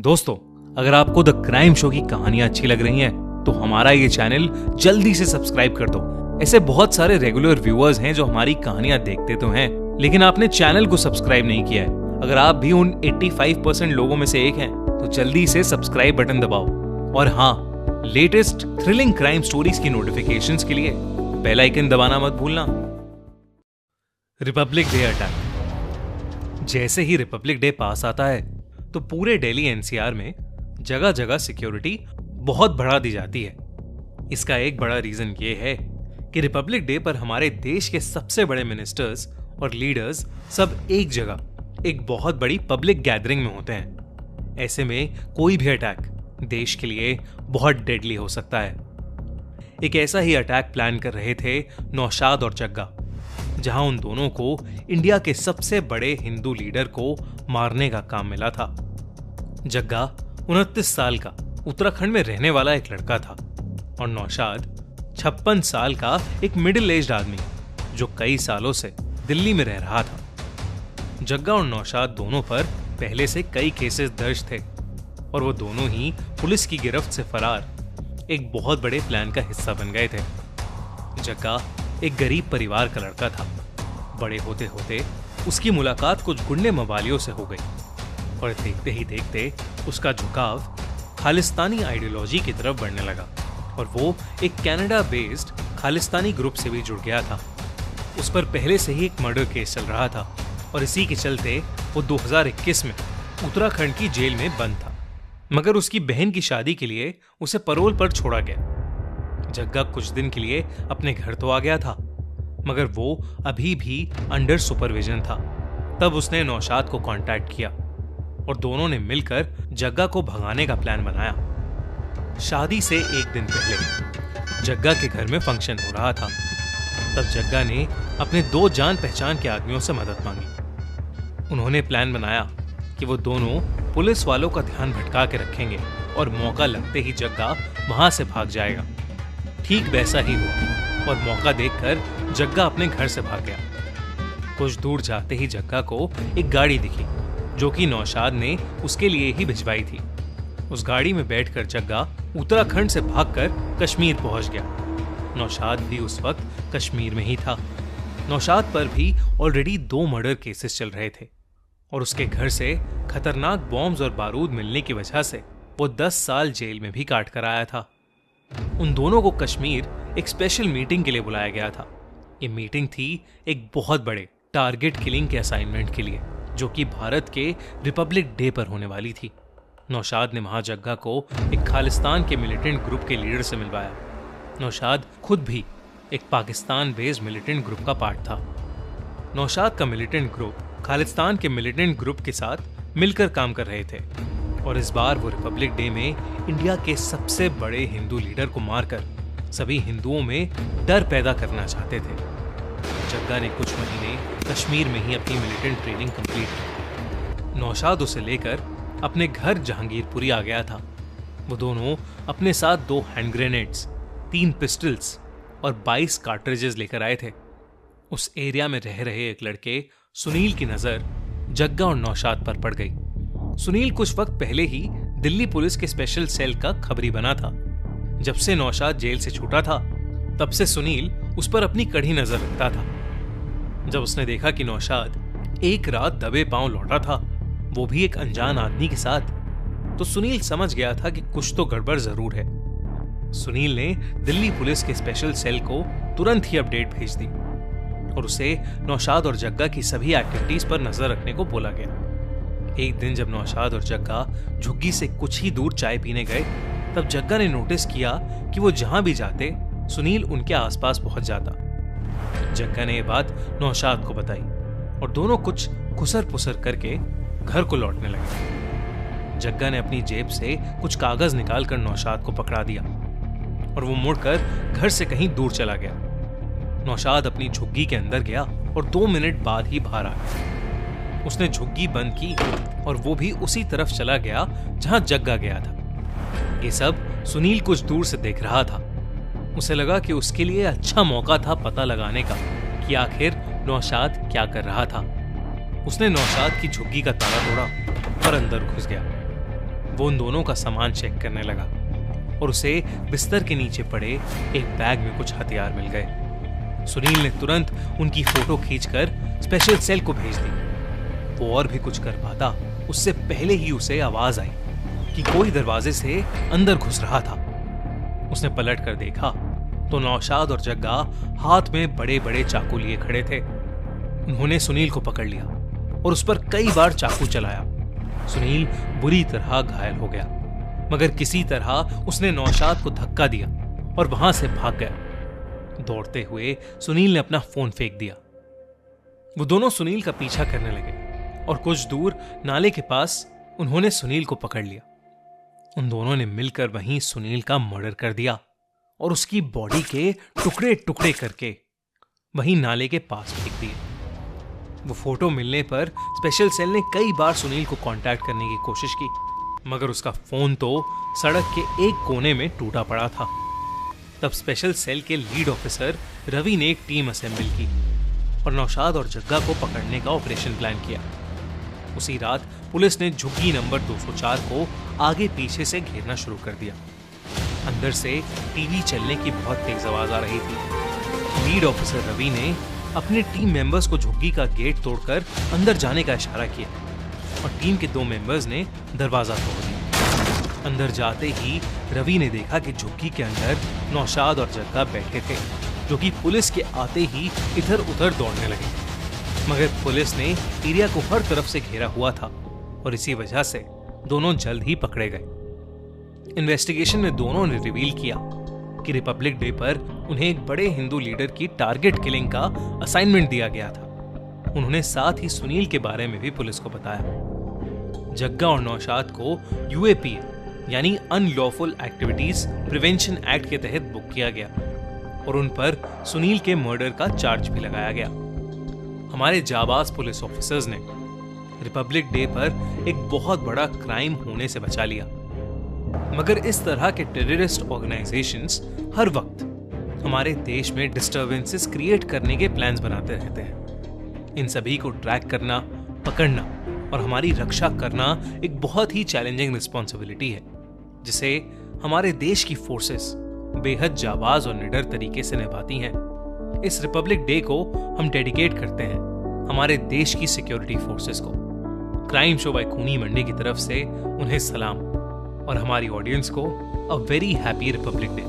दोस्तों, अगर आपको द क्राइम शो की कहानियां अच्छी लग रही हैं, तो हमारा ये चैनल जल्दी से सब्सक्राइब कर दो। ऐसे बहुत सारे रेगुलर व्यूअर्स हैं जो हमारी कहानियां देखते तो हैं, लेकिन आपने चैनल को सब्सक्राइब नहीं किया है। अगर आप भी उन 85% लोगों में से एक हैं, तो जल्दी से सब्सक्राइब बटन दबाओ। और हाँ, लेटेस्ट थ्रिलिंग क्राइम स्टोरीज की नोटिफिकेशंस के लिए बेल आइकन दबाना मत भूलना। Republic day attack. जैसे ही रिपब्लिक डे पास आता है, तो पूरे दिल्ली एनसीआर में जगह जगह सिक्योरिटी बहुत बढ़ा दी जाती है। इसका एक बड़ा रीजन ये है कि रिपब्लिक डे पर हमारे देश के सबसे बड़े मिनिस्टर्स और लीडर्स सब एक जगह एक बहुत बड़ी पब्लिक गैदरिंग में होते हैं। ऐसे में कोई भी अटैक देश के लिए बहुत डेडली हो सकता है। एक ऐसा ही अटैक प्लान कर रहे थे नौशाद और जग्गा, जहां उन दोनों को इंडिया के सबसे बड़े हिंदू लीडर को मारने का काम मिला था। जग्गा 29 साल का उत्तराखंड में रहने वाला एक लड़का था और नौशाद 56 साल का एक मिडिल एज्ड आदमी जो कई सालों से दिल्ली में रह रहा था। जग्गा और नौशाद दोनों पर पहले से कई केसेस दर्ज थे और वो दोनों ही पुलिस की गिरफ्त से फरार एक बहुत बड़े प्लान का हिस्सा बन गए थे। जग्गा एक गरीब परिवार का लड़का था। बड़े होते होते उसकी मुलाकात कुछ गुंडे मवालियों से हो गई और देखते ही देखते उसका झुकाव खालिस्तानी आइडियोलॉजी की तरफ बढ़ने लगा और वो एक कनाडा बेस्ड खालिस्तानी ग्रुप से भी जुड़ गया था। उस पर पहले से ही एक मर्डर केस चल रहा था और इसी के चलते वो 2021 में उत्तराखंड की जेल में बंद था, मगर उसकी बहन की शादी के लिए उसे पैरोल पर छोड़ा गया। जग्गा कुछ दिन के लिए अपने घर तो आ गया था, मगर वो अभी भी अंडर सुपरविजन था। तब उसने नौशाद को कांटेक्ट किया और दोनों ने मिलकर जग्गा को भगाने का प्लान बनाया। शादी से एक दिन पहले जग्गा के घर में फंक्शन हो रहा था। तब जग्गा ने अपने 2 जान पहचान के आदमियों से मदद मांगी। उन्होंने प्लान बनाया कि वो दोनों पुलिस वालों का ध्यान भटका के रखेंगे और मौका लगते ही जग्गा वहां से भाग जाएगा। ठीक वैसा ही हुआ और मौका देखकर जग्गा अपने घर से भाग गया। कुछ दूर जाते ही जग्गा को एक गाड़ी दिखी जो कि नौशाद ने उसके लिए ही भिजवाई थी। उस गाड़ी में बैठकर जग्गा उत्तराखंड से भागकर कश्मीर पहुंच गया। नौशाद भी उस वक्त कश्मीर में ही था। नौशाद पर भी ऑलरेडी 2 मर्डर केसेस चल रहे थे और उसके घर से खतरनाक बॉम्ब्स और बारूद मिलने की वजह से वो 10 साल जेल में भी काट कर आया था। उन दोनों को कश्मीर एक स्पेशल मीटिंग के लिए बुलाया गया था। ये मीटिंग थी एक बहुत बड़े टारगेट किलिंग के असाइनमेंट के लिए, जो कि भारत के रिपब्लिक डे पर होने वाली थी। नौशाद ने वहां जग्गा को एक खालिस्तान के मिलिटेंट ग्रुप के लीडर से मिलवाया। नौशाद खुद भी एक पाकिस्तान बेस्ड मिलिटेंट ग्रुप का पार्ट था। नौशाद का मिलिटेंट ग्रुप खालिस्तान के मिलिटेंट ग्रुप के साथ मिलकर काम कर रहे थे और इस बार वो रिपब्लिक डे में इंडिया के सबसे बड़े हिंदू लीडर को मारकर सभी हिंदुओं में डर पैदा करना चाहते थे। जग्गा ने कुछ महीने कश्मीर में ही अपनी मिलिटेंट ट्रेनिंग कंप्लीट की। नौशाद उसे लेकर अपने घर जहांगीरपुरी आ गया था। वो दोनों अपने साथ 2 हैंड ग्रेनेड्स, 3 पिस्टल्स और 22 कार्ट्रिजेस लेकर आए थे। उस एरिया में रह रहे एक लड़के सुनील की नजर जग्गा और नौशाद पर पड़ गई। सुनील कुछ वक्त पहले ही दिल्ली पुलिस के स्पेशल सेल का खबरी बना था। जब से नौशाद जेल से छूटा था, तब से सुनील उस पर अपनी कड़ी नजर रखता था। जब उसने देखा कि नौशाद एक रात दबे पांव लौटा था, वो भी एक अनजान आदमी के साथ, तो सुनील समझ गया था कि कुछ तो गड़बड़ जरूर है। सुनील ने दिल्ली पुलिस के स्पेशल सेल को तुरंत ही अपडेट भेज दी और उसे नौशाद और जग्गा की सभी एक्टिविटीज पर नजर रखने को बोला गया। एक दिन जब नौशाद और जग्गा झुग्गी से कुछ ही दूर चाय पीने गए, तब जग्गा ने नोटिस किया कि वो जहां भी जाते सुनील उनके आसपास पहुंच जाता। जग्गा ने यह बात नौशाद को बताई और दोनों कुछ खुसर पुसर करके घर को लौटने लगे। जग्गा ने अपनी जेब से कुछ कागज निकालकर नौशाद को पकड़ा दिया और वो मुड़कर घर से कहीं दूर चला गया। नौशाद अपनी झुग्गी के अंदर गया और 2 मिनट बाद ही बाहर आ गया। उसने झुग्गी बंद की और वो भी उसी तरफ चला गया जहां जग्गा गया था। ये सब सुनील कुछ दूर से देख रहा था। उसे लगा कि उसके लिए अच्छा मौका था पता लगाने का कि आखिर नौशाद क्या कर रहा था। उसने नौशाद की झुग्गी का ताला तोड़ा और अंदर घुस गया। वो उन दोनों का सामान चेक करने लगा और उसे बिस्तर के नीचे पड़े एक बैग में कुछ हथियार मिल गए। सुनील ने तुरंत उनकी फोटो खींचकर स्पेशल सेल को भेज दी। वो और भी कुछ कर पाता उससे पहले ही उसे आवाज आई कि कोई दरवाजे से अंदर घुस रहा था। उसने पलट कर देखा तो नौशाद और जग्गा हाथ में बड़े बड़े चाकू लिए खड़े थे। उन्होंने सुनील को पकड़ लिया और उस पर कई बार चाकू चलाया। सुनील बुरी तरह घायल हो गया, मगर किसी तरह उसने नौशाद को धक्का दिया और वहां से भाग गया। दौड़ते हुए सुनील ने अपना फोन फेंक दिया। वो दोनों सुनील का पीछा करने लगे और कुछ दूर नाले के पास उन्होंने सुनील को पकड़ लिया। उन दोनों ने मिलकर वहीं सुनील का मर्डर कर दिया और उसकी बॉडी के टुकड़े टुकड़े करके वहीं नाले के पास फेंक दिए। वो फोटो मिलने पर स्पेशल सेल ने कई बार सुनील को कांटेक्ट करने की कोशिश की, मगर उसका फोन तो सड़क के एक कोने में टूटा पड़ा था। तब स्पेशल सेल के लीड ऑफिसर रवि ने एक टीम असेंबल की और नौशाद और जग्गा को पकड़ने का ऑपरेशन प्लान किया। उसी रात पुलिस ने झुग्गी नंबर 204 को आगे पीछे से घेरना शुरू कर दिया। अंदर से टीवी चलने की बहुत तेज आवाज आ रही थी। लीड ऑफिसर रवि ने अपने टीम मेंबर्स को झुग्गी का गेट तोड़कर अंदर जाने का इशारा किया और टीम के 2 मेंबर्स ने दरवाजा तोड़ दिया। अंदर जाते ही रवि ने देखा कि झुग्गी के अंदर नौशाद और जग्गा बैठे थे, जो कि पुलिस के आते ही इधर उधर दौड़ने लगे। मगर पुलिस ने एरिया को हर तरफ से घेरा हुआ था और इसी वजह से दोनों जल्द ही पकड़े गए। इन्वेस्टिगेशन में दोनों ने रिवील किया कि रिपब्लिक डे पर उन्हें एक बड़े हिंदू लीडर की टारगेट किलिंग का असाइनमेंट दिया गया था। उन्होंने साथ ही सुनील के बारे में भी पुलिस को बताया। जग्गा और नौशाद को यूएपी यानी अनलॉफुल एक्टिविटीज प्रिवेंशन एक्ट के तहत बुक किया गया और उन पर सुनील के मर्डर का चार्ज भी लगाया गया। हमारे जाबाज पुलिस ऑफिसर्स ने रिपब्लिक डे पर एक बहुत बड़ा क्राइम होने से बचा लिया। मगर इस तरह के टेररिस्ट ऑर्गेनाइजेशंस हर वक्त हमारे देश में डिस्टर्बेंसेस क्रिएट करने के प्लान्स बनाते रहते हैं। इन सभी को ट्रैक करना, पकड़ना और हमारी रक्षा करना एक बहुत ही चैलेंजिंग रिस्पॉन्सिबिलिटी है, जिसे हमारे देश की फोर्सेस बेहद जाबाज और निडर तरीके से निभाती हैं। इस रिपब्लिक डे को हम डेडिकेट करते हैं हमारे देश की सिक्योरिटी फोर्सेस को। क्राइम शो बाय खूनी मंडी की तरफ से उन्हें सलाम और हमारी ऑडियंस को a very happy Republic day.